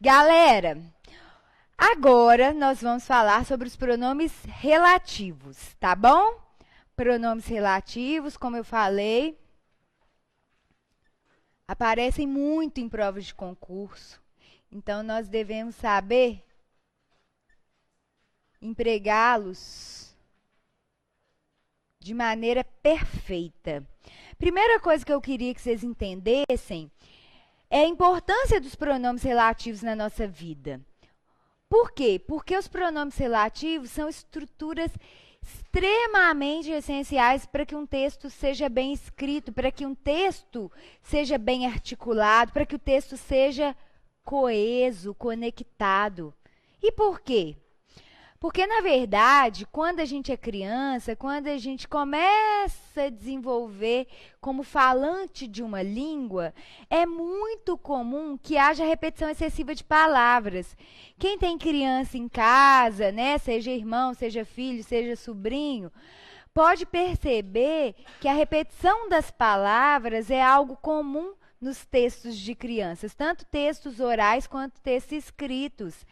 Galera, agora nós vamos falar sobre os pronomes relativos, tá bom? Pronomes relativos, como eu falei, aparecem muito em provas de concurso. Então, nós devemos saber empregá-los de maneira perfeita. Primeira coisa que eu queria que vocês entendessem é a importância dos pronomes relativos na nossa vida. Por quê? Porque os pronomes relativos são estruturas extremamente essenciais para que um texto seja bem escrito, para que um texto seja bem articulado, para que o texto seja coeso, conectado. E por quê? Porque, na verdade, quando a gente é criança, quando a gente começa a desenvolver como falante de uma língua, é muito comum que haja repetição excessiva de palavras. Quem tem criança em casa, né, seja irmão, seja filho, seja sobrinho, pode perceber que a repetição das palavras é algo comum nos textos de crianças, tanto textos orais quanto textos escritos.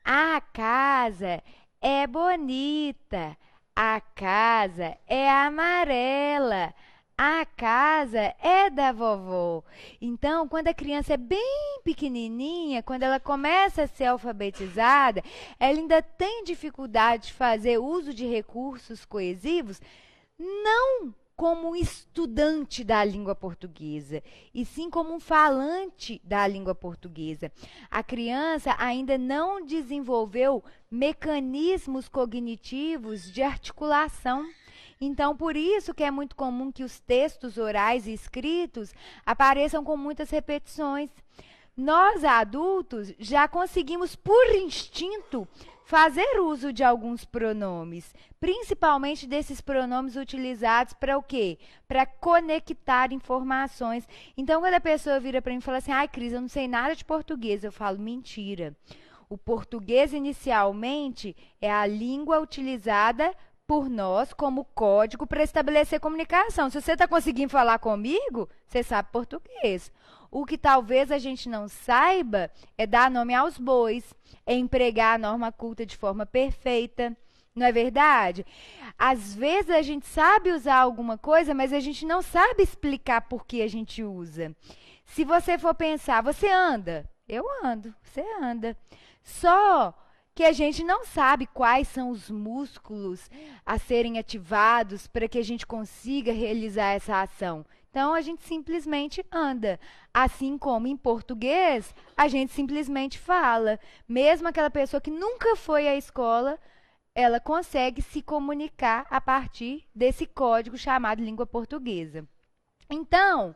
A casa é bonita, a casa é amarela, a casa é da vovó. Então, quando a criança é bem pequenininha, quando ela começa a ser alfabetizada, ela ainda tem dificuldade de fazer uso de recursos coesivos, não como um estudante da língua portuguesa, e sim como um falante da língua portuguesa. A criança ainda não desenvolveu mecanismos cognitivos de articulação. Então, por isso que é muito comum que os textos orais e escritos apareçam com muitas repetições. Nós, adultos, já conseguimos, por instinto, fazer uso de alguns pronomes, principalmente desses pronomes utilizados para o quê? Para conectar informações. Então, quando a pessoa vira para mim e fala assim, ai, Cris, eu não sei nada de português, eu falo, mentira. O português, inicialmente, é a língua utilizada por nós como código para estabelecer comunicação. Se você está conseguindo falar comigo, você sabe português. O que talvez a gente não saiba é dar nome aos bois, é empregar a norma culta de forma perfeita. Não é verdade? Às vezes a gente sabe usar alguma coisa, mas a gente não sabe explicar por que a gente usa. Se você for pensar, você anda? Eu ando, você anda. Só que a gente não sabe quais são os músculos a serem ativados para que a gente consiga realizar essa ação. Então, a gente simplesmente anda. Assim como em português, a gente simplesmente fala. Mesmo aquela pessoa que nunca foi à escola, ela consegue se comunicar a partir desse código chamado língua portuguesa. Então,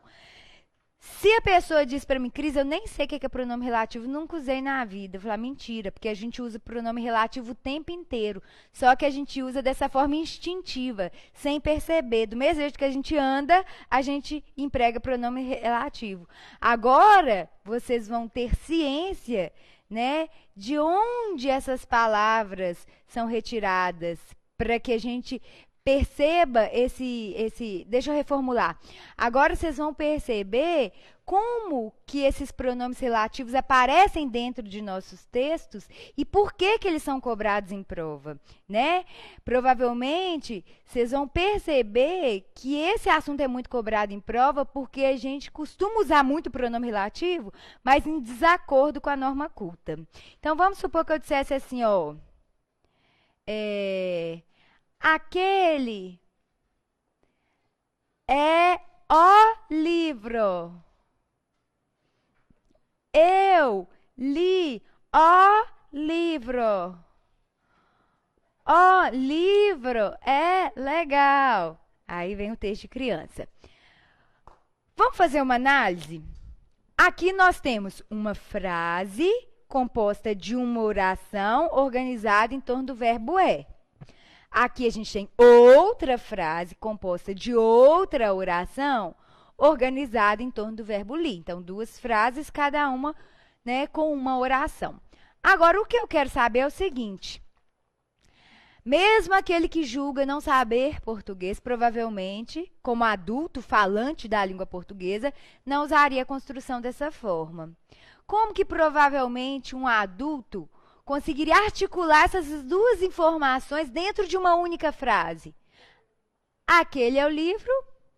se a pessoa diz para mim, Cris, eu nem sei o que é pronome relativo, nunca usei na vida. Eu falo, mentira, porque a gente usa pronome relativo o tempo inteiro. Só que a gente usa dessa forma instintiva, sem perceber. Do mesmo jeito que a gente anda, a gente emprega pronome relativo. Agora, vocês vão ter ciência, né, de onde essas palavras são retiradas, para que a gente perceba deixa eu reformular. Agora vocês vão perceber como que esses pronomes relativos aparecem dentro de nossos textos e por que que eles são cobrados em prova, né? Provavelmente vocês vão perceber que esse assunto é muito cobrado em prova porque a gente costuma usar muito o pronome relativo, mas em desacordo com a norma culta. Então vamos supor que eu dissesse assim, ó, aquele é o livro. Eu li o livro. O livro é legal. Aí vem o texto de criança. Vamos fazer uma análise? Aqui nós temos uma frase composta de uma oração organizada em torno do verbo é. Aqui a gente tem outra frase composta de outra oração organizada em torno do verbo li. Então, duas frases, cada uma, né, com uma oração. Agora, o que eu quero saber é o seguinte. Mesmo aquele que julga não saber português, provavelmente, como adulto falante da língua portuguesa, não usaria a construção dessa forma. Como que provavelmente um adulto conseguiria articular essas duas informações dentro de uma única frase? Aquele é o livro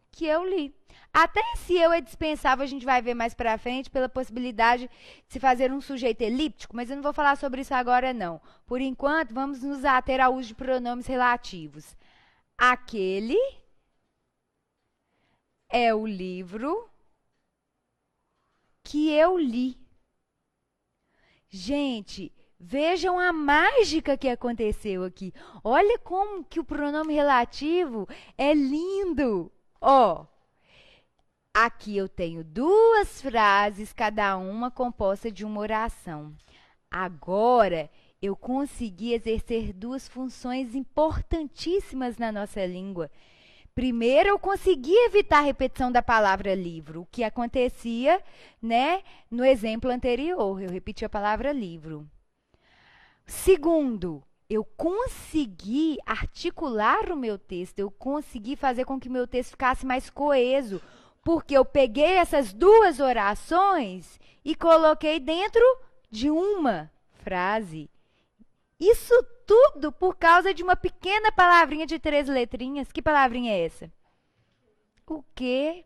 que eu li. Até se eu é dispensável, a gente vai ver mais pra frente, pela possibilidade de se fazer um sujeito elíptico, mas eu não vou falar sobre isso agora, não. Por enquanto, vamos nos ater ao uso de pronomes relativos. Aquele é o livro que eu li. Gente, vejam a mágica que aconteceu aqui. Olha como que o pronome relativo é lindo. Ó. Aqui eu tenho duas frases, cada uma composta de uma oração. Agora, eu consegui exercer duas funções importantíssimas na nossa língua. Primeiro, eu consegui evitar a repetição da palavra livro, o que acontecia, né, no exemplo anterior. Eu repeti a palavra livro. Segundo, eu consegui articular o meu texto, eu consegui fazer com que o meu texto ficasse mais coeso, porque eu peguei essas duas orações e coloquei dentro de uma frase. Isso tudo por causa de uma pequena palavrinha de 3 letrinhas. Que palavrinha é essa? O quê?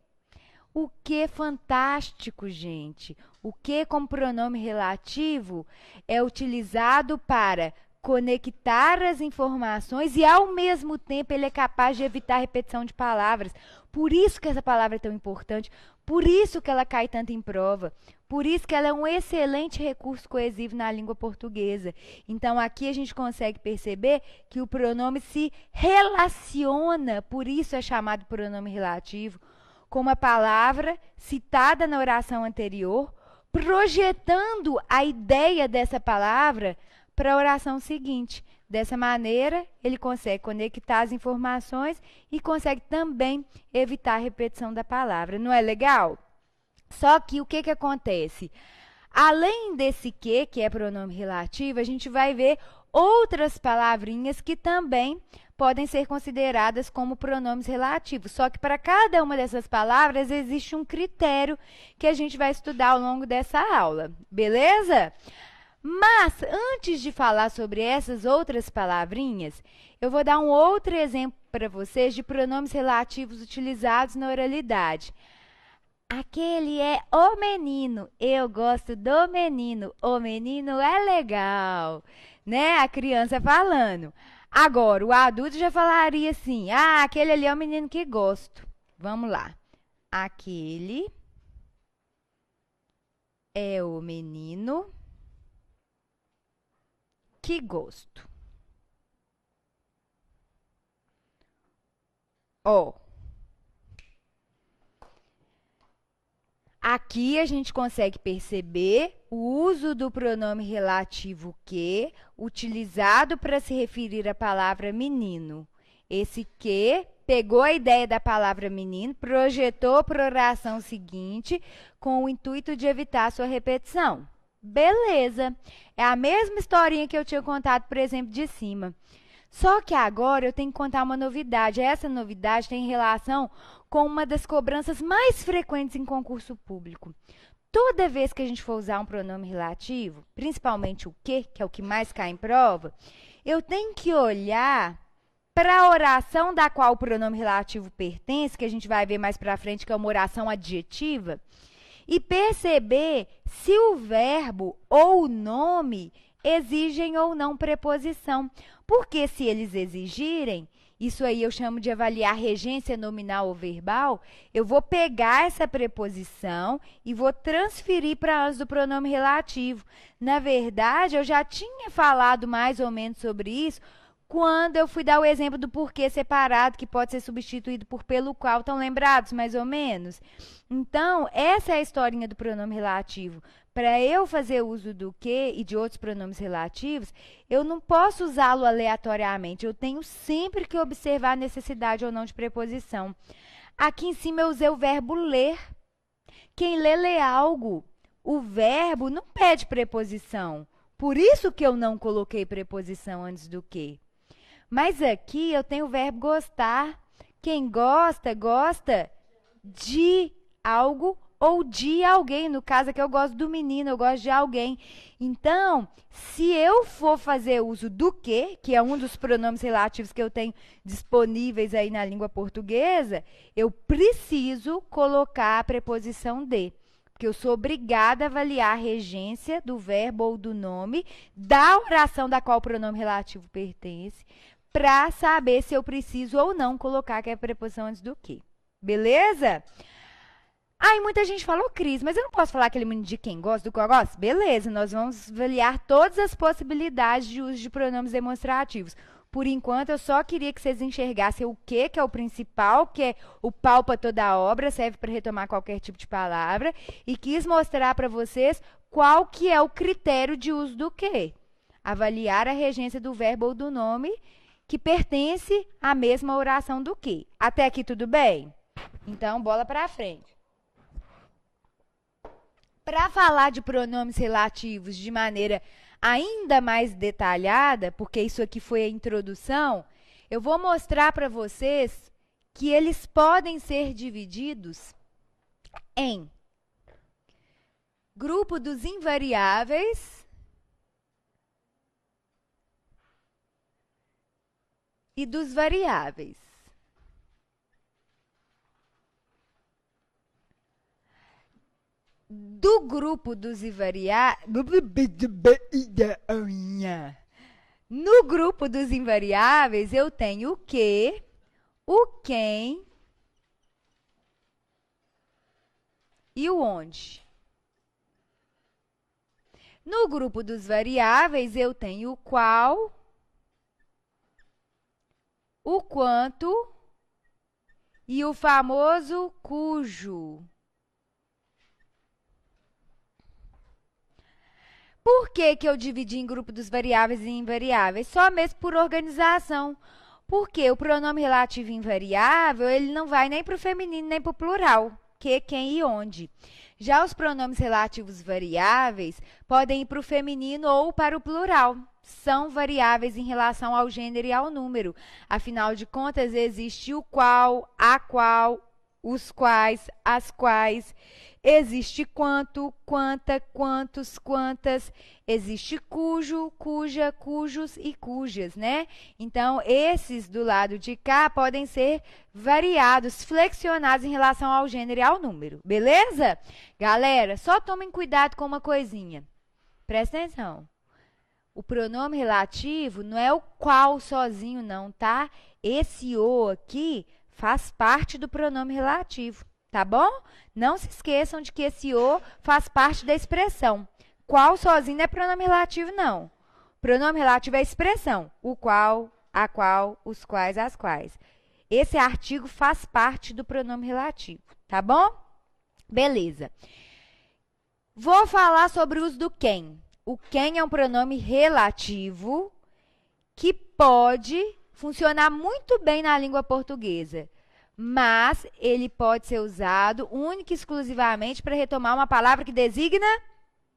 O que fantástico, gente. O que, como pronome relativo, é utilizado para conectar as informações e, ao mesmo tempo, ele é capaz de evitar a repetição de palavras. Por isso que essa palavra é tão importante, por isso que ela cai tanto em prova, por isso que ela é um excelente recurso coesivo na língua portuguesa. Então, aqui a gente consegue perceber que o pronome se relaciona, por isso é chamado pronome relativo, com uma palavra citada na oração anterior, projetando a ideia dessa palavra para a oração seguinte. Dessa maneira, ele consegue conectar as informações e consegue também evitar a repetição da palavra. Não é legal? Só que o que acontece? Além desse que é pronome relativo, a gente vai ver outras palavrinhas que também podem ser consideradas como pronomes relativos. Só que para cada uma dessas palavras existe um critério que a gente vai estudar ao longo dessa aula. Beleza? Mas, antes de falar sobre essas outras palavrinhas, eu vou dar um outro exemplo para vocês de pronomes relativos utilizados na oralidade. Aquele é o menino. Eu gosto do menino. O menino é legal, né? A criança falando. Agora, o adulto já falaria assim: ah, aquele ali é o menino que gosto. Vamos lá. Aquele é o menino que gosto. Ó. Aqui a gente consegue perceber o uso do pronome relativo que, utilizado para se referir à palavra menino. Esse que pegou a ideia da palavra menino, projetou para a oração seguinte com o intuito de evitar sua repetição. Beleza! É a mesma historinha que eu tinha contado, por exemplo, de cima. Só que agora eu tenho que contar uma novidade. Essa novidade tem relação com uma das cobranças mais frequentes em concurso público. Toda vez que a gente for usar um pronome relativo, principalmente o que é o que mais cai em prova, eu tenho que olhar para a oração da qual o pronome relativo pertence, que a gente vai ver mais para frente, que é uma oração adjetiva, e perceber se o verbo ou o nome exigem ou não preposição. Porque se eles exigirem, isso aí eu chamo de avaliar regência nominal ou verbal, eu vou pegar essa preposição e vou transferir para antes do pronome relativo. Na verdade, eu já tinha falado mais ou menos sobre isso quando eu fui dar o exemplo do porquê separado, que pode ser substituído por pelo qual. Estão lembrados, mais ou menos? Então, essa é a historinha do pronome relativo. Para eu fazer uso do que e de outros pronomes relativos, eu não posso usá-lo aleatoriamente. Eu tenho sempre que observar a necessidade ou não de preposição. Aqui em cima eu usei o verbo ler. Quem lê algo. O verbo não pede preposição. Por isso que eu não coloquei preposição antes do que. Mas aqui eu tenho o verbo gostar. Quem gosta, gosta de algo ou de alguém. No caso aqui eu gosto do menino, eu gosto de alguém. Então, se eu for fazer uso do que é um dos pronomes relativos que eu tenho disponíveis aí na língua portuguesa, eu preciso colocar a preposição de. Porque eu sou obrigada a avaliar a regência do verbo ou do nome da oração da qual o pronome relativo pertence, para saber se eu preciso ou não colocar aquela preposição antes do que. Beleza? Aí muita gente falou, Cris, mas eu não posso falar aquele menino de quem gosta, do que eu gosto? Beleza, nós vamos avaliar todas as possibilidades de uso de pronomes demonstrativos. Por enquanto, eu só queria que vocês enxergassem o que é o principal, que é o pau para toda a obra, serve para retomar qualquer tipo de palavra, e quis mostrar para vocês qual que é o critério de uso do que. Avaliar a regência do verbo ou do nome que pertence à mesma oração do que. Até aqui tudo bem? Então, bola para frente. Para falar de pronomes relativos de maneira ainda mais detalhada, porque isso aqui foi a introdução, eu vou mostrar para vocês que eles podem ser divididos em grupo dos invariáveis e dos variáveis. Do grupo dos invariáveis. No grupo dos invariáveis, eu tenho o que, o quem e o onde. No grupo dos variáveis, eu tenho o qual, o quanto e o famoso cujo. Por que eu dividi em grupo dos variáveis e invariáveis? Só mesmo por organização. Porque o pronome relativo invariável, ele não vai nem para o feminino nem para o plural. Que, quem e onde. Já os pronomes relativos variáveis podem ir para o feminino ou para o plural. São variáveis em relação ao gênero e ao número. Afinal de contas, existe o qual, a qual, os quais, as quais. Existe quanto, quanta, quantos, quantas. Existe cujo, cuja, cujos e cujas, né? Então, esses do lado de cá podem ser variados, flexionados em relação ao gênero e ao número. Beleza? Galera, só tomem cuidado com uma coisinha. Presta atenção. O pronome relativo não é o qual sozinho, não, tá? Esse o aqui faz parte do pronome relativo. Tá bom? Não se esqueçam de que esse o faz parte da expressão. Qual sozinho não é pronome relativo, não. Pronome relativo é a expressão. O qual, a qual, os quais, as quais. Esse artigo faz parte do pronome relativo. Tá bom? Beleza. Vou falar sobre o uso do quem. O quem é um pronome relativo que pode funcionar muito bem na língua portuguesa. Mas ele pode ser usado única e exclusivamente para retomar uma palavra que designa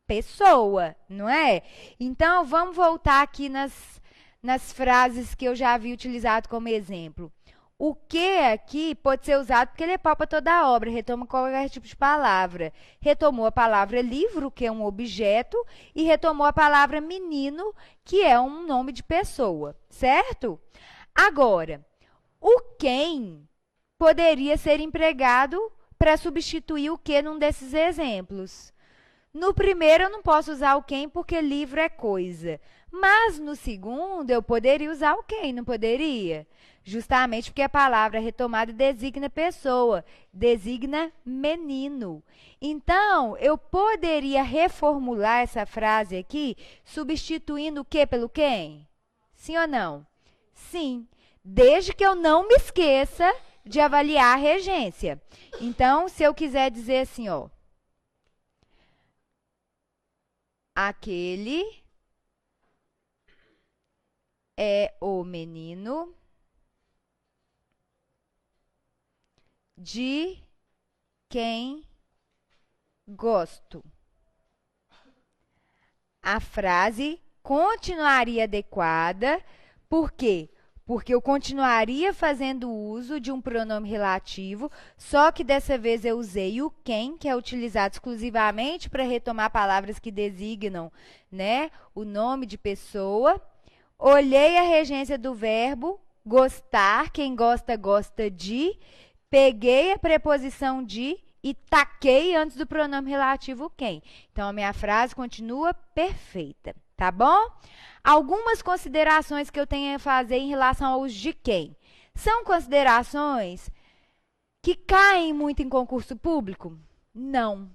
pessoa, não é? Então, vamos voltar aqui nas frases que eu já havia utilizado como exemplo. O que aqui pode ser usado porque ele é pau para toda a obra, retoma qualquer tipo de palavra. Retomou a palavra livro, que é um objeto, e retomou a palavra menino, que é um nome de pessoa, certo? Agora, o quem poderia ser empregado para substituir o que num desses exemplos. No primeiro, eu não posso usar o quem porque livro é coisa. Mas no segundo, eu poderia usar o quem, não poderia? Justamente porque a palavra retomada designa pessoa, designa menino. Então, eu poderia reformular essa frase aqui, substituindo o que pelo quem? Sim ou não? Sim, desde que eu não me esqueça de avaliar a regência. Então, se eu quiser dizer assim, ó, aquele é o menino de quem gosto. A frase continuaria adequada, por quê? porque eu continuaria fazendo uso de um pronome relativo, só que dessa vez eu usei o quem, que é utilizado exclusivamente para retomar palavras que designam, né, o nome de pessoa. Olhei a regência do verbo gostar, quem gosta, gosta de. Peguei a preposição de e taquei antes do pronome relativo quem. Então, a minha frase continua perfeita, tá bom? Algumas considerações que eu tenho a fazer em relação aos de quem. São considerações que caem muito em concurso público? Não.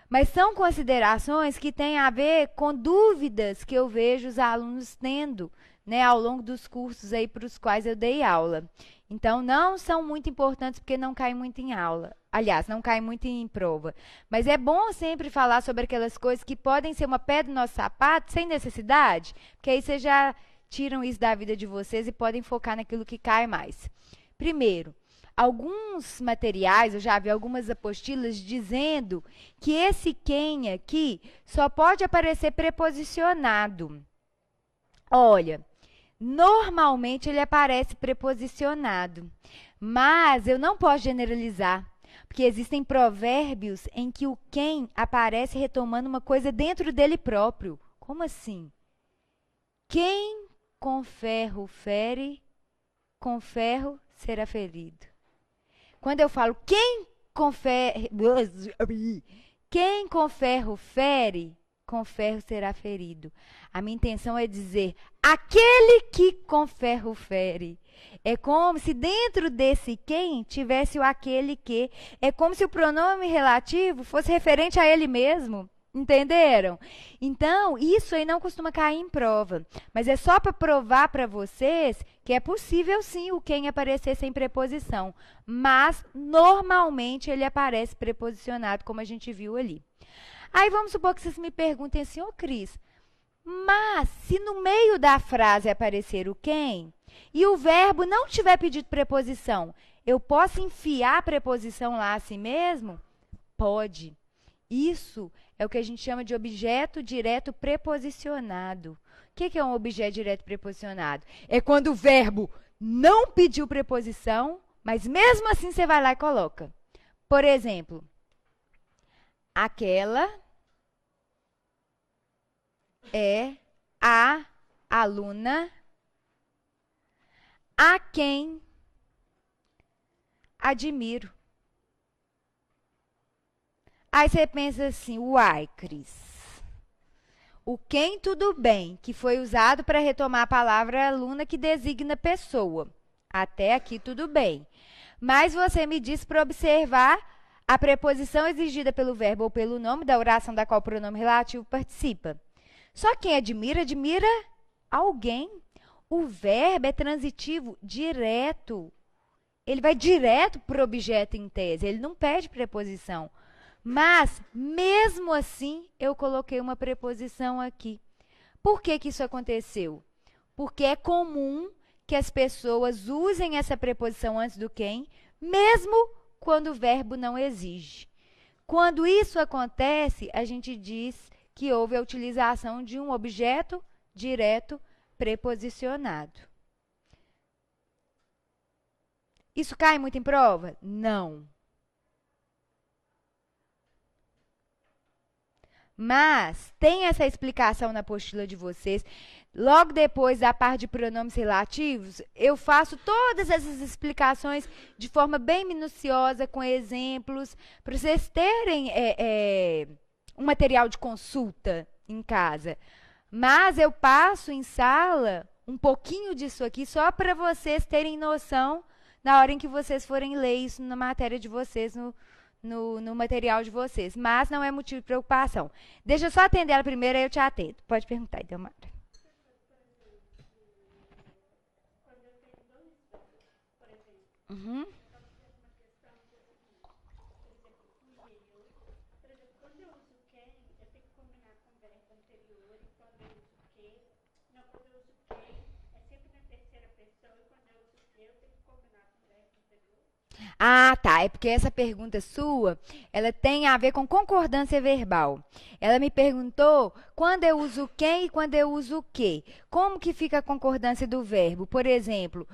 Mas são considerações que têm a ver com dúvidas que eu vejo os alunos tendo, né, ao longo dos cursos aí para os quais eu dei aula. Então, não são muito importantes porque não caem muito em aula. Aliás, não caem muito em prova. Mas é bom sempre falar sobre aquelas coisas que podem ser uma pedra no nosso sapato sem necessidade, porque aí vocês já tiram isso da vida de vocês e podem focar naquilo que cai mais. Primeiro, alguns materiais, eu já vi algumas apostilas dizendo que esse quem aqui só pode aparecer preposicionado. Olha, normalmente ele aparece preposicionado, mas eu não posso generalizar, porque existem provérbios em que o quem aparece retomando uma coisa dentro dele próprio. Como assim? Quem com ferro fere, com ferro será ferido. Quando eu falo quem com ferro fere, com ferro será ferido. A minha intenção é dizer aquele que com ferro fere. É como se dentro desse quem tivesse o aquele que. É como se o pronome relativo fosse referente a ele mesmo. Entenderam? Então, isso aí não costuma cair em prova. Mas é só para provar para vocês que é possível sim o quem aparecer sem preposição. Mas, normalmente, ele aparece preposicionado, como a gente viu ali. Aí, vamos supor que vocês me perguntem assim, ô Cris, mas se no meio da frase aparecer o quem e o verbo não tiver pedido preposição, eu posso enfiar a preposição lá assim mesmo? Pode. Isso é o que a gente chama de objeto direto preposicionado. O que é um objeto direto preposicionado? É quando o verbo não pediu preposição, mas mesmo assim você vai lá e coloca. Por exemplo, aquela é a aluna a quem admiro. Aí você pensa assim, uai, Cris, o quem tudo bem, que foi usado para retomar a palavra aluna que designa pessoa. Até aqui tudo bem. Mas você me disse para observar a preposição exigida pelo verbo ou pelo nome da oração da qual o pronome relativo participa. Só quem admira, admira alguém. O verbo é transitivo direto. Ele vai direto para o objeto em tese, ele não pede preposição. Mas, mesmo assim, eu coloquei uma preposição aqui. Por que que isso aconteceu? Porque é comum que as pessoas usem essa preposição antes do quem, mesmo quando o verbo não exige. Quando isso acontece, a gente diz que houve a utilização de um objeto direto preposicionado. Isso cai muito em prova? Não. Mas tem essa explicação na apostila de vocês. Logo depois da parte de pronomes relativos, eu faço todas essas explicações de forma bem minuciosa, com exemplos, para vocês terem um material de consulta em casa. Mas eu passo em sala um pouquinho disso aqui só para vocês terem noção na hora em que vocês forem ler isso na matéria de vocês, no material de vocês. Mas não é motivo de preocupação. Deixa eu só atender ela primeiro, aí eu te atendo. Pode perguntar, Delmara. Uhum. Ah, tá. É porque essa pergunta sua, ela tem a ver com concordância verbal. Ela me perguntou quando eu uso quem e quando eu uso o quê. Como que fica a concordância do verbo? Por exemplo,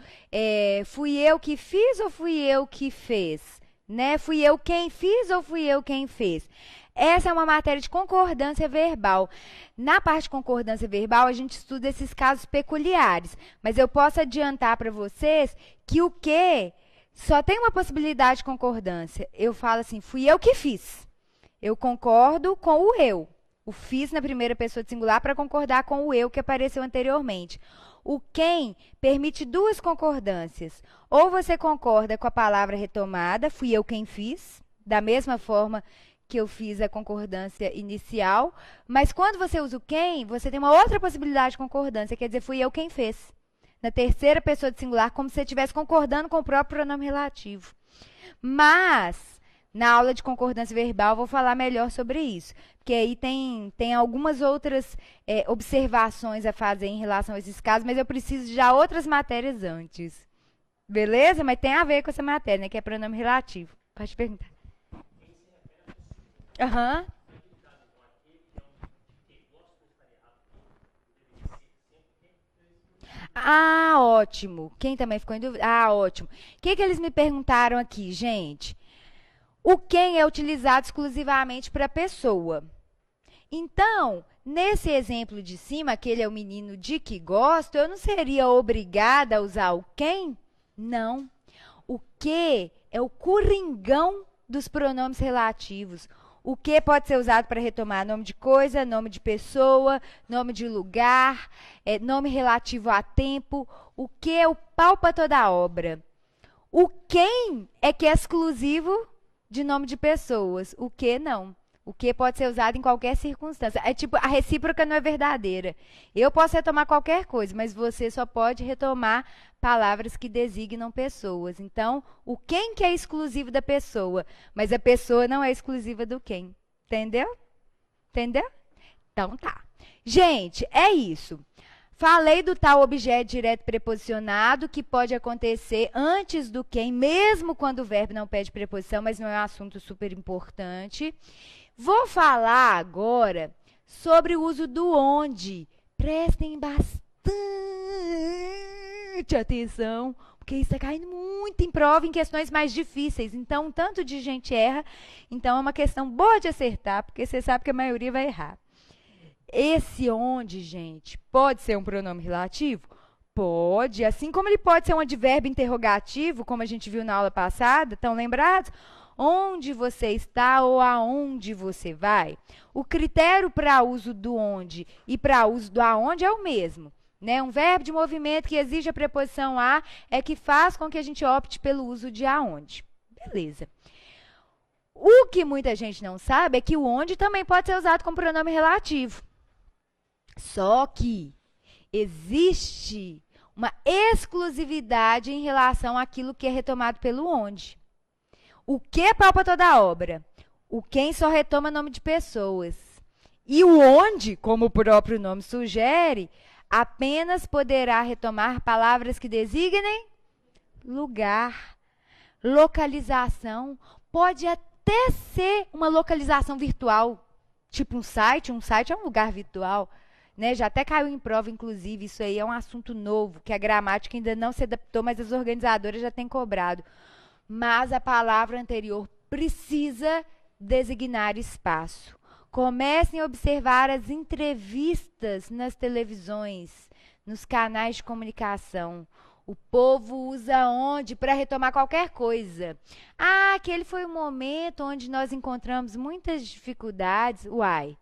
fui eu que fiz ou fui eu que fez? Né? Fui eu quem fiz ou fui eu quem fez? Essa é uma matéria de concordância verbal. Na parte de concordância verbal, a gente estuda esses casos peculiares. Mas eu posso adiantar para vocês que o quê só tem uma possibilidade de concordância. Eu falo assim, fui eu que fiz. Eu concordo com o eu. O fiz na primeira pessoa de singular para concordar com o eu que apareceu anteriormente. O quem permite duas concordâncias. Ou você concorda com a palavra retomada, fui eu quem fiz, da mesma forma que eu fiz a concordância inicial, mas quando você usa o quem, você tem uma outra possibilidade de concordância, quer dizer, fui eu quem fez. Na terceira pessoa de singular, como se você estivesse concordando com o próprio pronome relativo. Mas, na aula de concordância verbal, eu vou falar melhor sobre isso, porque aí tem algumas outras observações a fazer em relação a esses casos, mas eu preciso de já outras matérias antes. Beleza? Mas tem a ver com essa matéria, né, que é pronome relativo. Pode perguntar. Aham. Ah, ótimo. Quem também ficou em dúvida? Ah, ótimo. O que eles me perguntaram aqui, gente? O quem é utilizado exclusivamente para pessoa. Então, nesse exemplo de cima, aquele é o menino de que gosto, eu não seria obrigada a usar o quem? Não. O que é o coringão dos pronomes relativos. O que pode ser usado para retomar nome de coisa, nome de pessoa, nome de lugar, nome relativo a tempo. O que é o pau para toda obra. O quem é que é exclusivo de nome de pessoas. O que não. O que pode ser usado em qualquer circunstância. É tipo, a recíproca não é verdadeira. Eu posso retomar qualquer coisa, mas você só pode retomar palavras que designam pessoas. Então, o quem que é exclusivo da pessoa, mas a pessoa não é exclusiva do quem. Entendeu? Entendeu? Então, tá. Gente, é isso. Falei do tal objeto direto preposicionado, que pode acontecer antes do quem, mesmo quando o verbo não pede preposição, mas não é um assunto super importante. Vou falar agora sobre o uso do onde. Prestem bastante atenção, porque isso está caindo muito em prova em questões mais difíceis. Então, um tanto de gente erra. Então, é uma questão boa de acertar, porque você sabe que a maioria vai errar. Esse onde, gente, pode ser um pronome relativo? Pode, assim como ele pode ser um advérbio interrogativo, como a gente viu na aula passada, estão lembrados? Onde você está ou aonde você vai? O critério para uso do onde e para uso do aonde é o mesmo. Né? Um verbo de movimento que exige a preposição a é que faz com que a gente opte pelo uso de aonde. Beleza. O que muita gente não sabe é que o onde também pode ser usado como pronome relativo. Só que existe uma exclusividade em relação àquilo que é retomado pelo onde. O que palpa toda a obra? O quem só retoma nome de pessoas. E o onde, como o próprio nome sugere, apenas poderá retomar palavras que designem lugar, localização. Pode até ser uma localização virtual, tipo um site é um lugar virtual. Né? Já até caiu em prova, inclusive, isso aí é um assunto novo, que a gramática ainda não se adaptou, mas as organizadoras já têm cobrado. Mas a palavra anterior precisa designar espaço. Comecem a observar as entrevistas nas televisões, nos canais de comunicação. O povo usa onde para retomar qualquer coisa. Ah, aquele foi um momento onde nós encontramos muitas dificuldades. Uai,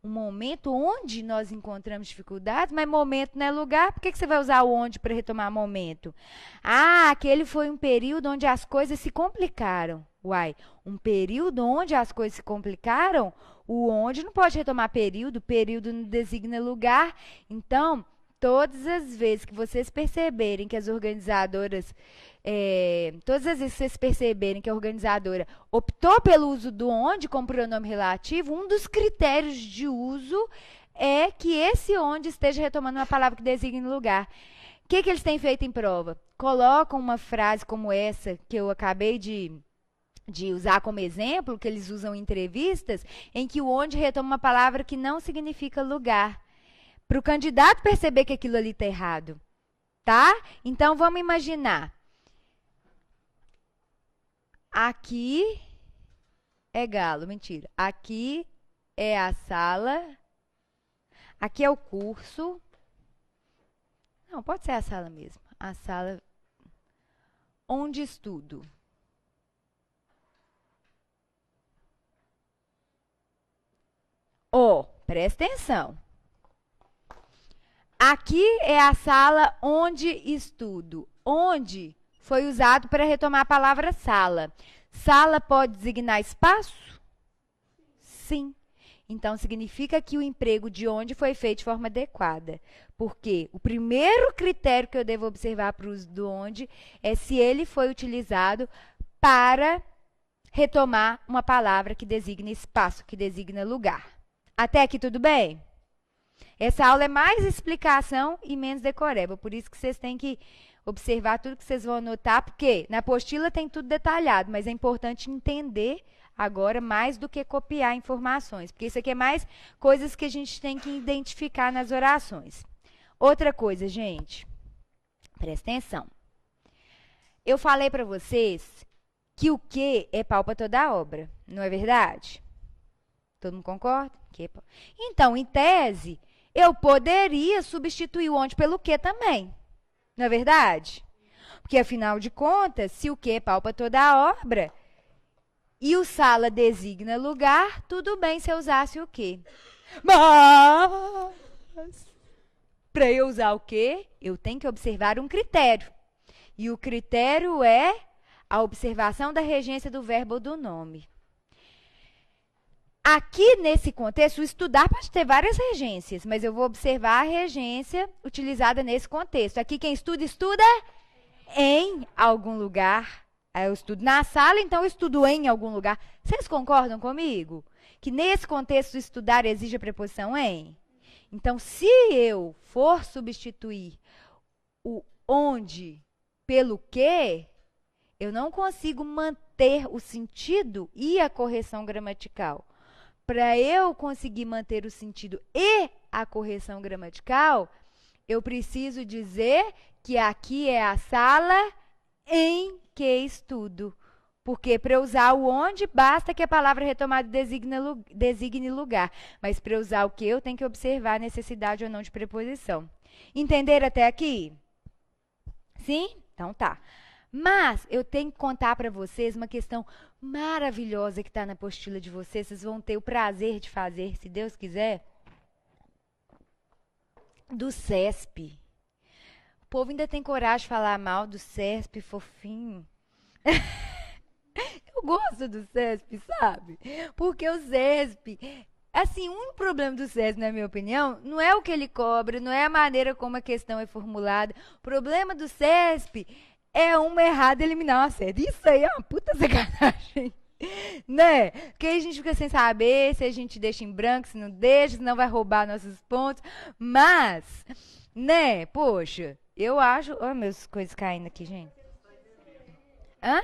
um momento onde nós encontramos dificuldades, mas momento não é lugar, por que você vai usar o onde para retomar momento? Ah, aquele foi um período onde as coisas se complicaram. Uai, um período onde as coisas se complicaram? O onde não pode retomar período não designa lugar. Então, todas as vezes que vocês perceberem que as organizadoras, todas as vezes que vocês perceberem que a organizadora optou pelo uso do onde como pronome relativo, um dos critérios de uso é que esse onde esteja retomando uma palavra que designe lugar. que eles têm feito em prova? Colocam uma frase como essa, que eu acabei de usar como exemplo, que eles usam em entrevistas, em que o onde retoma uma palavra que não significa lugar. Para o candidato perceber que aquilo ali está errado. Tá? Então, vamos imaginar. Aqui é galo, mentira. Aqui é a sala. Aqui é o curso. Não, pode ser a sala mesmo. A sala onde estudo. Presta atenção. Aqui é a sala onde estudo. Onde foi usado para retomar a palavra sala. Sala pode designar espaço? Sim. Então, significa que o emprego de onde foi feito de forma adequada. Porque o primeiro critério que eu devo observar para o uso do onde é se ele foi utilizado para retomar uma palavra que designa espaço, que designa lugar. Até aqui tudo bem? Essa aula é mais explicação e menos decoreba, por isso que vocês têm que observar tudo que vocês vão anotar, porque na apostila tem tudo detalhado, mas é importante entender agora mais do que copiar informações, porque isso aqui é mais coisas que a gente tem que identificar nas orações. Outra coisa, gente, presta atenção. Eu falei para vocês que o que é pau para toda a obra, não é verdade? Todo mundo concorda? Então, em tese, eu poderia substituir o onde pelo que também. Não é verdade? Porque, afinal de contas, se o que é pau para toda a obra e o sala designa lugar, tudo bem se eu usasse o que. Mas, para eu usar o que, eu tenho que observar um critério. E o critério é a observação da regência do verbo ou do nome. Aqui, nesse contexto, o estudar pode ter várias regências, mas eu vou observar a regência utilizada nesse contexto. Aqui, quem estuda, estuda em algum lugar. Eu estudo na sala, então eu estudo em algum lugar. Vocês concordam comigo? Que nesse contexto, estudar exige a preposição em? Então, se eu for substituir o onde pelo que, eu não consigo manter o sentido e a correção gramatical. Para eu conseguir manter o sentido e a correção gramatical, eu preciso dizer que aqui é a sala em que estudo. Porque para eu usar o onde, basta que a palavra retomada designe lugar. Mas para eu usar o que, eu tenho que observar a necessidade ou não de preposição. Entenderam até aqui? Sim? Então tá. Mas eu tenho que contar para vocês uma questão maravilhosa que está na apostila de vocês. Vocês vão ter o prazer de fazer, se Deus quiser, do CESP. O povo ainda tem coragem de falar mal do CESP, fofinho. Eu gosto do CESP, sabe? Porque o CESP, assim, o único problema do CESP, na minha opinião, não é o que ele cobra, não é a maneira como a questão é formulada. O problema do CESP é uma errada eliminar uma série. Isso aí é uma puta sacanagem. Né? Porque aí a gente fica sem saber se a gente deixa em branco, se não deixa, se não vai roubar nossos pontos. Mas, né? Poxa, eu acho... Olha meus coisas caindo aqui, gente. Hã?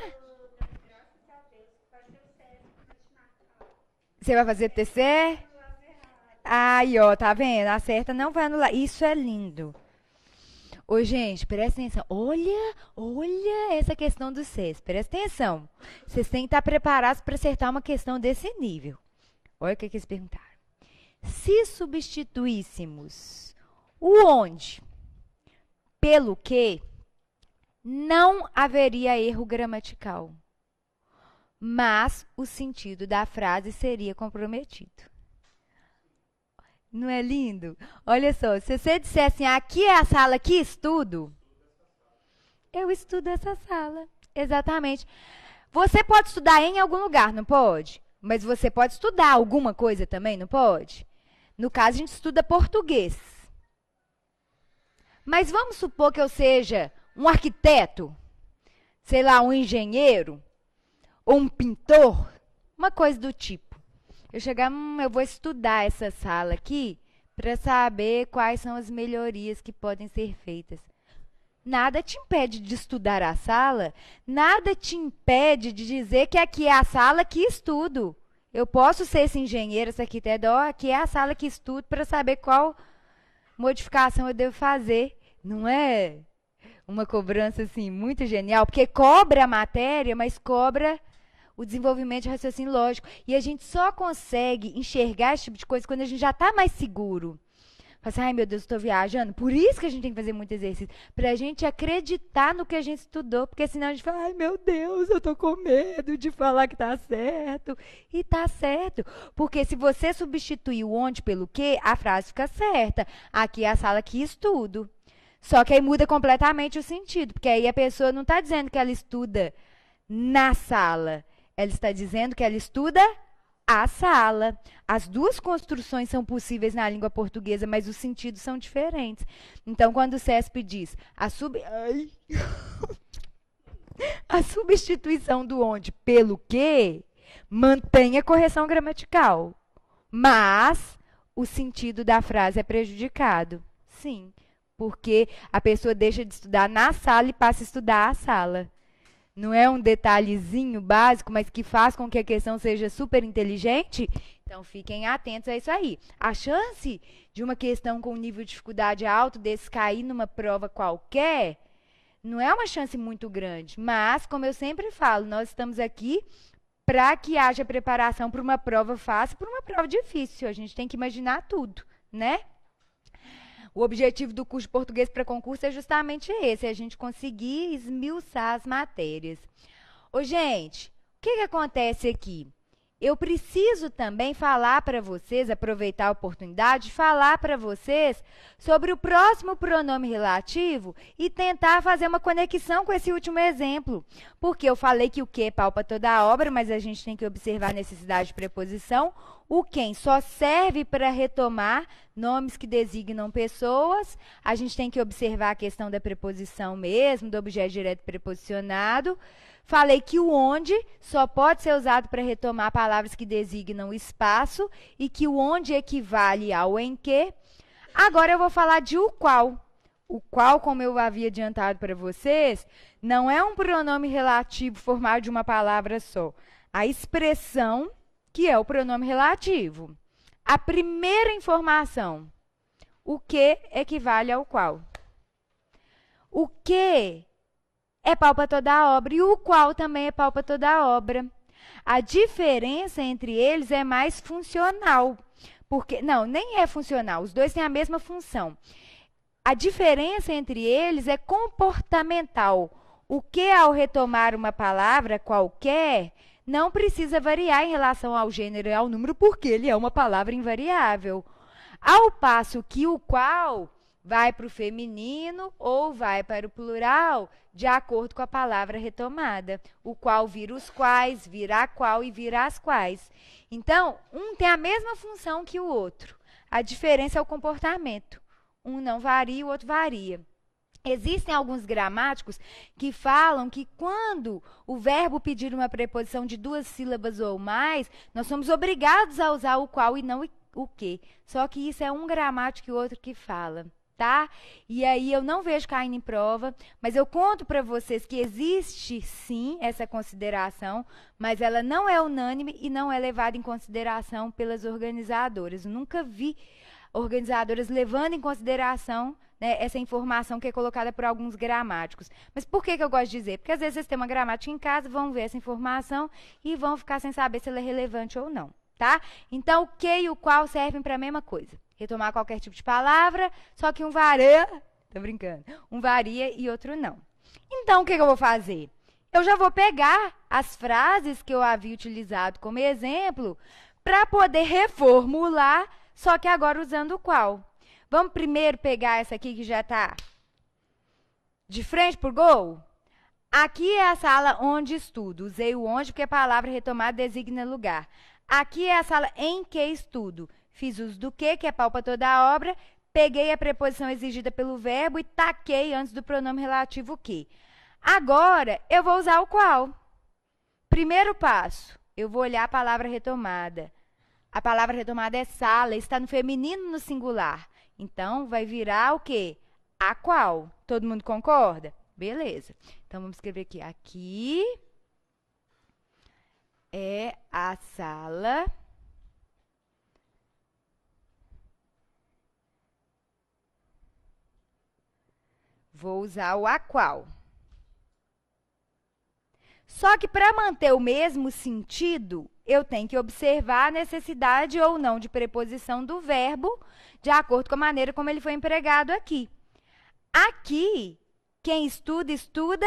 Você vai fazer TC? Aí, ó, tá vendo? A certa não vai anular. Isso é lindo. Ô, gente, presta atenção. Olha essa questão do CES. Presta atenção. Vocês têm que estar preparados para acertar uma questão desse nível. Olha o que eles perguntaram. Se substituíssemos o onde pelo que, não haveria erro gramatical, mas o sentido da frase seria comprometido. Não é lindo? Olha só, se você disser assim, aqui é a sala que estudo, eu estudo essa sala. Exatamente. Você pode estudar em algum lugar, não pode? Mas você pode estudar alguma coisa também, não pode? No caso, a gente estuda português. Mas vamos supor que eu seja um arquiteto, sei lá, um engenheiro, ou um pintor, uma coisa do tipo. Eu chegar, eu vou estudar essa sala aqui para saber quais são as melhorias que podem ser feitas. nada te impede de estudar a sala, nada te impede de dizer que aqui é a sala que estudo. Eu posso ser esse engenheiro, esse arquiteto, aqui é a sala que estudo para saber qual modificação eu devo fazer. Não é uma cobrança assim muito genial, porque cobra a matéria, mas cobra o desenvolvimento de raciocínio lógico. E a gente só consegue enxergar esse tipo de coisa quando a gente já está mais seguro. Fala assim, ai meu Deus, estou viajando. Por isso que a gente tem que fazer muito exercício. Para a gente acreditar no que a gente estudou. Porque senão a gente fala, ai meu Deus, eu estou com medo de falar que está certo. E está certo. Porque se você substituir o onde pelo que, a frase fica certa. Aqui é a sala que estudo. Só que aí muda completamente o sentido. Porque aí a pessoa não está dizendo que ela estuda na sala. Ela está dizendo que ela estuda a sala. As duas construções são possíveis na língua portuguesa, mas os sentidos são diferentes. Então, quando o CESP diz a substituição do onde pelo que, mantém a correção gramatical. Mas o sentido da frase é prejudicado. Sim, porque a pessoa deixa de estudar na sala e passa a estudar a sala. Não é um detalhezinho básico, mas que faz com que a questão seja super inteligente? Então, fiquem atentos a isso aí. A chance de uma questão com nível de dificuldade alto desse cair numa prova qualquer, não é uma chance muito grande. Mas, como eu sempre falo, nós estamos aqui para que haja preparação para uma prova fácil, para uma prova difícil. A gente tem que imaginar tudo, né? O objetivo do curso de português para concurso é justamente esse, é a gente conseguir esmiuçar as matérias. Ô, gente, o que acontece aqui? Eu preciso também falar para vocês, aproveitar a oportunidade de falar para vocês sobre o próximo pronome relativo e tentar fazer uma conexão com esse último exemplo. Porque eu falei que o que palpa toda a obra, mas a gente tem que observar a necessidade de preposição. O quem só serve para retomar nomes que designam pessoas. A gente tem que observar a questão da preposição mesmo, do objeto direto preposicionado. Falei que o onde só pode ser usado para retomar palavras que designam espaço e que o onde equivale ao em que. Agora eu vou falar de o qual. O qual, como eu havia adiantado para vocês, não é um pronome relativo formado de uma palavra só. A expressão que é o pronome relativo. A primeira informação, o que equivale ao qual. O que é pau para toda a obra e o qual também é pau para toda a obra. A diferença entre eles é mais funcional. Porque, não, nem é funcional, os dois têm a mesma função. A diferença entre eles é comportamental. O que, ao retomar uma palavra qualquer, não precisa variar em relação ao gênero e ao número, porque ele é uma palavra invariável. Ao passo que o qual vai para o feminino ou vai para o plural, de acordo com a palavra retomada. O qual vira os quais, vira a qual e vira as quais. Então, um tem a mesma função que o outro. A diferença é o comportamento. Um não varia, o outro varia. Existem alguns gramáticos que falam que quando o verbo pedir uma preposição de 2 sílabas ou mais, nós somos obrigados a usar o qual e não o que. Só que isso é um gramático e outro que fala. Tá? E aí eu não vejo caindo em prova, mas eu conto para vocês que existe sim essa consideração, mas ela não é unânime e não é levada em consideração pelas organizadoras. Eu nunca vi organizadoras levando em consideração, né, essa informação que é colocada por alguns gramáticos. Mas por que eu gosto de dizer? Porque às vezes vocês têm uma gramática em casa, vão ver essa informação e vão ficar sem saber se ela é relevante ou não. Tá? Então, o que e o qual servem para a mesma coisa. Retomar qualquer tipo de palavra, só que um varia, tô brincando, um varia e outro não. Então, o que eu vou fazer? Eu já vou pegar as frases que eu havia utilizado como exemplo para poder reformular, só que agora usando o qual. Vamos primeiro pegar essa aqui que já está de frente para o gol? Aqui é a sala onde estudo. Usei o onde porque a palavra retomada designa lugar. Aqui é a sala em que estudo. Fiz uso do que é pau para toda a obra, peguei a preposição exigida pelo verbo e taquei antes do pronome relativo que. Agora, eu vou usar o qual. Primeiro passo, eu vou olhar a palavra retomada. A palavra retomada é sala, está no feminino no singular. Então, vai virar o quê? a qual. Todo mundo concorda? Beleza. Então, vamos escrever aqui. Aqui é a sala vou usar o a qual. Só que para manter o mesmo sentido, eu tenho que observar a necessidade ou não de preposição do verbo de acordo com a maneira como ele foi empregado aqui. Aqui, quem estuda, estuda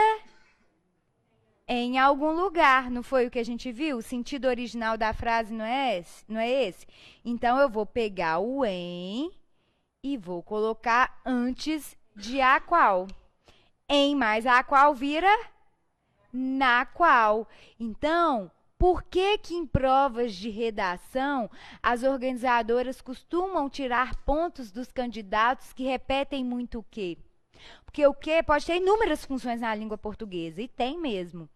em algum lugar. Não foi o que a gente viu? O sentido original da frase não é esse? Não é esse? Então, eu vou pegar o em e vou colocar antes de a qual. Em mais a qual vira na qual. Então, por que que em provas de redação as organizadoras costumam tirar pontos dos candidatos que repetem muito o quê? Porque o quê pode ter inúmeras funções na língua portuguesa, e tem mesmo.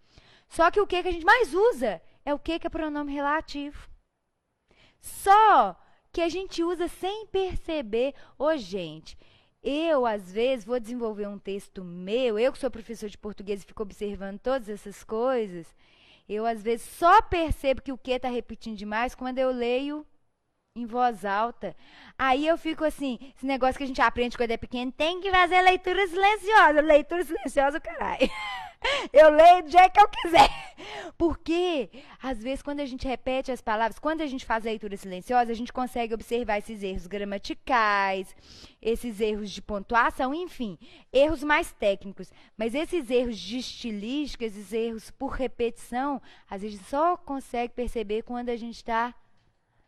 Só que o que que a gente mais usa é o que que é pronome relativo. Só que a gente usa sem perceber. Ô, gente, eu, às vezes, vou desenvolver um texto meu, eu que sou professor de português e fico observando todas essas coisas, eu, às vezes, só percebo que o que está repetindo demais quando eu leio em voz alta. Aí eu fico assim, esse negócio que a gente aprende quando é pequeno, tem que fazer leitura silenciosa. Leitura silenciosa, caralho. Eu leio do jeito que eu quiser. Porque, às vezes, quando a gente repete as palavras, quando a gente faz leitura silenciosa, a gente consegue observar esses erros gramaticais, esses erros de pontuação, enfim, erros mais técnicos. Mas esses erros de estilística, esses erros por repetição, às vezes só consegue perceber quando a gente está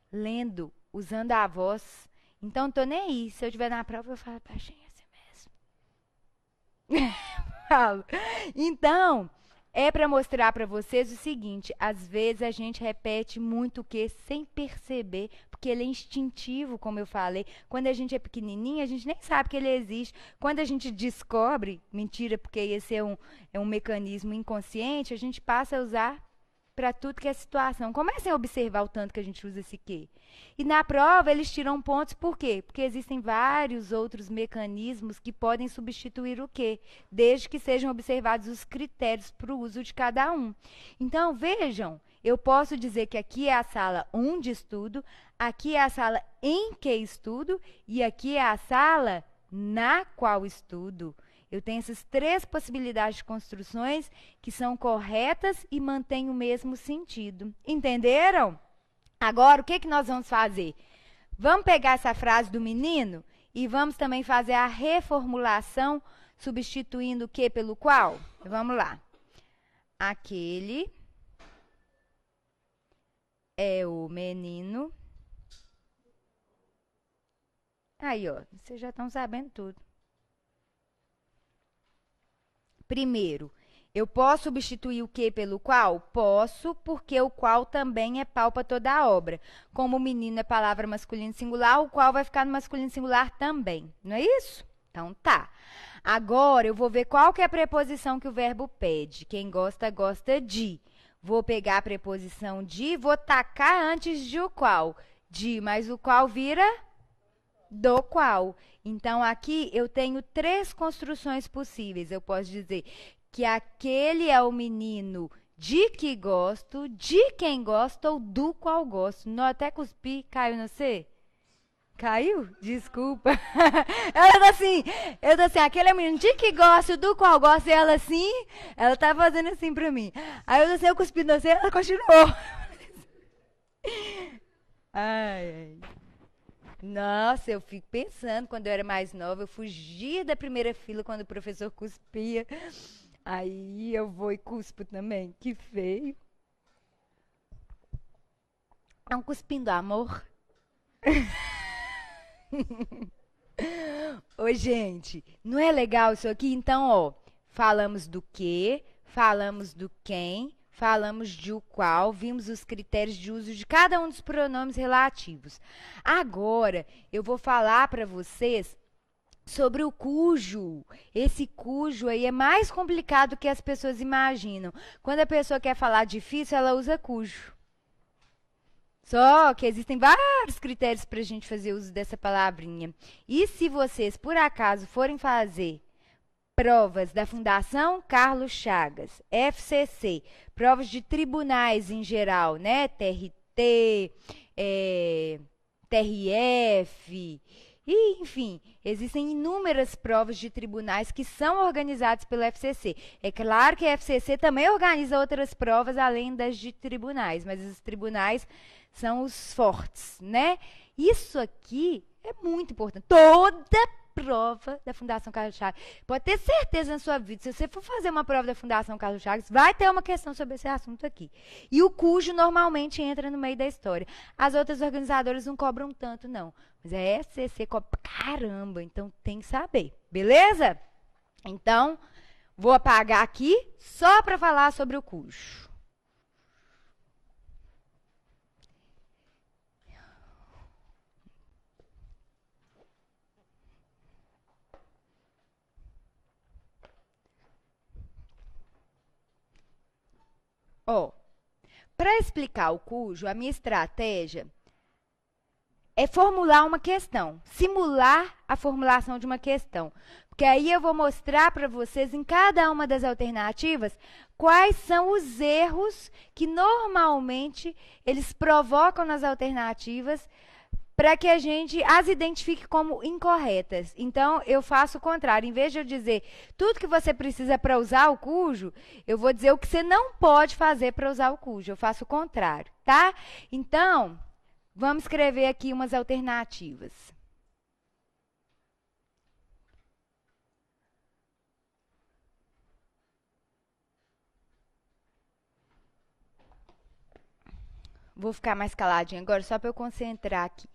lendo, usando a voz. Então, tô nem aí. Se eu estiver na prova, eu falo baixinho assim mesmo. Falo. Então, é para mostrar para vocês o seguinte, às vezes a gente repete muito o que sem perceber, porque ele é instintivo, como eu falei. Quando a gente é pequenininho, a gente nem sabe que ele existe. Quando a gente descobre, mentira, porque esse é um mecanismo inconsciente, a gente passa a usar para tudo que é situação. Comecem a observar o tanto que a gente usa esse quê. E na prova eles tiram pontos por quê? Porque existem vários outros mecanismos que podem substituir o quê, desde que sejam observados os critérios para o uso de cada um. Então, vejam, eu posso dizer que aqui é a sala 1 de estudo, aqui é a sala em que estudo e aqui é a sala na qual estudo. Eu tenho essas 3 possibilidades de construções que são corretas e mantêm o mesmo sentido. Entenderam? Agora, o que que nós vamos fazer? Vamos pegar essa frase do menino e vamos também fazer a reformulação, substituindo o que pelo qual? Vamos lá. Aquele é o menino. Aí, ó, vocês já estão sabendo tudo. Primeiro, eu posso substituir o que pelo qual? Posso, porque o qual também é pau para toda a obra. Como o menino é palavra masculino singular, o qual vai ficar no masculino singular também. Não é isso? Então, tá. Agora, eu vou ver qual que é a preposição que o verbo pede. Quem gosta, gosta de. Vou pegar a preposição de, vou tacar antes de o qual. De, mas o qual vira do qual. Então, aqui eu tenho 3 construções possíveis. Eu posso dizer que aquele é o menino de que gosto, de quem gosto ou do qual gosto. Não, até cuspi, caiu no C? Caiu? Desculpa. Eu tô assim, aquele é o menino de que gosto, do qual gosto, e ela assim, ela tá fazendo assim pra mim. Aí eu tô assim, eu cuspi no C, ela continuou. Ai, ai. Nossa, eu fico pensando, quando eu era mais nova, eu fugia da primeira fila quando o professor cuspia. Aí eu vou e cuspo também. Que feio. É um cuspindo amor. Ô, gente, não é legal isso aqui? Então, ó, falamos do que, falamos do quem, falamos de o qual, vimos os critérios de uso de cada um dos pronomes relativos. Agora, eu vou falar para vocês sobre o cujo. Esse cujo aí é mais complicado do que as pessoas imaginam. Quando a pessoa quer falar difícil, ela usa cujo. Só que existem vários critérios para a gente fazer uso dessa palavrinha. E se vocês, por acaso, forem fazer provas da Fundação Carlos Chagas, FCC, provas de tribunais em geral, né? TRT, TRF, e, enfim, existem inúmeras provas de tribunais que são organizadas pelo FCC. É claro que a FCC também organiza outras provas além das de tribunais, mas os tribunais são os fortes, né? Isso aqui é muito importante. Toda prova da Fundação Carlos Chagas. Pode ter certeza na sua vida, se você for fazer uma prova da Fundação Carlos Chagas, vai ter uma questão sobre esse assunto aqui. E o cujo normalmente entra no meio da história. As outras organizadoras não cobram tanto, não. Mas a FCC cobra pra caramba, então tem que saber. Beleza? Então, vou apagar aqui só para falar sobre o cujo. Ó, para explicar o cujo, a minha estratégia é formular uma questão, simular a formulação de uma questão. Porque aí eu vou mostrar para vocês em cada uma das alternativas quais são os erros que normalmente eles provocam nas alternativas para que a gente as identifique como incorretas. Então, eu faço o contrário. Em vez de eu dizer tudo que você precisa para usar o cujo, eu vou dizer o que você não pode fazer para usar o cujo. Eu faço o contrário, tá? Então, vamos escrever aqui umas alternativas. Vou ficar mais caladinha agora, só para eu concentrar aqui.